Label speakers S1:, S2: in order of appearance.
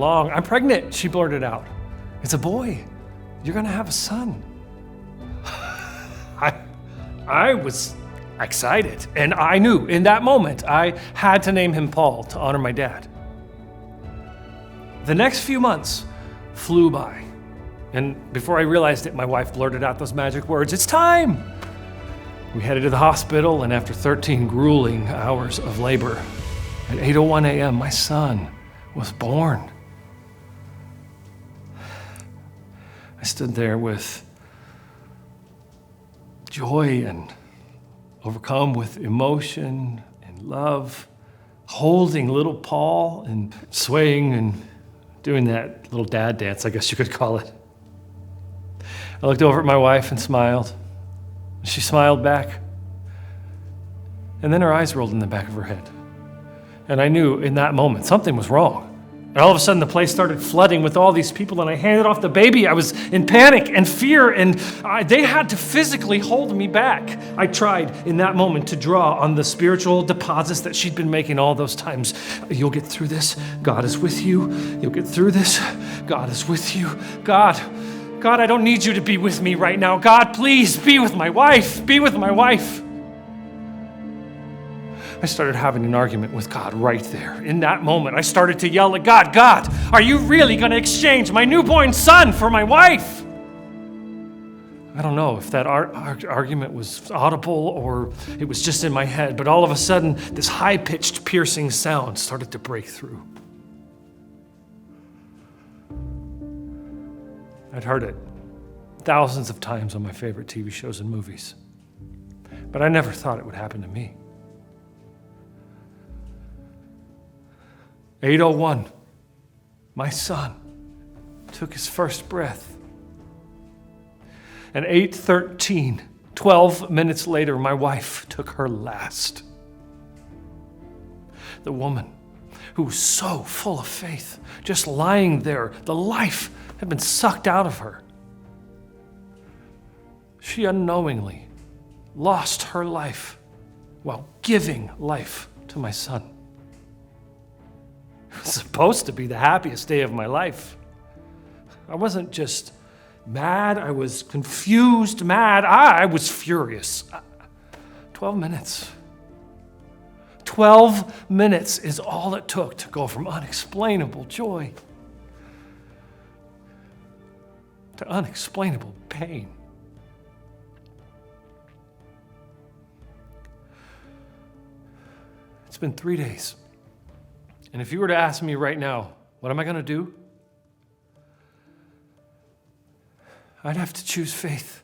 S1: long. I'm pregnant, she blurted out. It's a boy. You're going to have a son. I was excited, and I knew in that moment I had to name him Paul to honor my dad. The next few months flew by, and before I realized it, my wife blurted out those magic words, "It's time!" We headed to the hospital, and after 13 grueling hours of labor, at 8:01 a.m., my son was born. I stood there with joy and overcome with emotion and love, holding little Paul and swaying and doing that little dad dance, I guess you could call it. I looked over at my wife and smiled. She smiled back. And then her eyes rolled in the back of her head. And I knew in that moment something was wrong. And all of a sudden the place started flooding with all these people, and I handed off the baby. I was in panic and fear, and they had to physically hold me back. I tried in that moment to draw on the spiritual deposits that she'd been making all those times. You'll get through this. God is with you. You'll get through this. God is with you. God, I don't need you to be with me right now. God, please be with my wife. Be with my wife. I started having an argument with God right there. In that moment, I started to yell at God, "God, are you really going to exchange my newborn son for my wife?" I don't know if that argument was audible or it was just in my head, but all of a sudden, this high-pitched, piercing sound started to break through. I'd heard it thousands of times on my favorite TV shows and movies, but I never thought it would happen to me. 8:01, my son took his first breath. And 8:13, 12 minutes later, my wife took her last. The woman who was so full of faith, just lying there, the life had been sucked out of her. She unknowingly lost her life while giving life to my son. It was supposed to be the happiest day of my life. I wasn't just mad, I was confused, mad, I was furious. 12 minutes. 12 minutes is all it took to go from unexplainable joy to unexplainable pain. It's been 3 days. And if you were to ask me right now, what am I going to do? I'd have to choose faith.